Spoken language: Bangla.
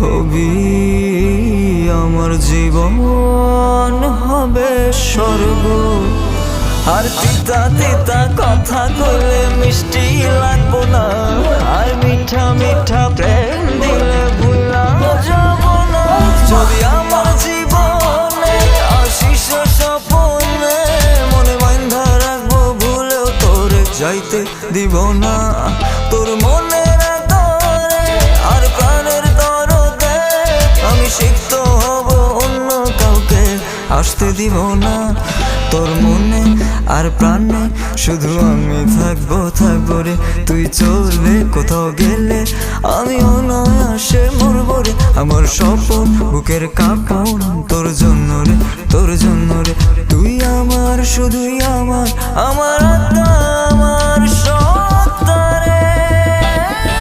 হবি আমার জীবন হবে স্বর্গ। আর তিতা তিতা কথা কইলে মিষ্টি লাগবো না, আর মিঠা মিঠা প্রেম দিলে ভুলা যাব না। যদি আমার জীবনে আসিস স্বপনে, মনে বাঁধা রাখবো ভুলেও তোরে যাইতে দিব না। তোর মনের আদরে আর প্রাণের দরদে আমি সিক্ত হব, অন্য কাউকে আসতে দিব না। তোর মনে আর প্রাণে শুধু আমি থাকবো থাকবো রে। তুই চললে কোথাও গেলে আমি অনায়াসে মরবো রে। আমার স্বপ্ন বুকের কাঁপন তোর জন্য রে, তোর জন্য রে। তুই আমার শুধুই আমার, আমার আত্মা আমার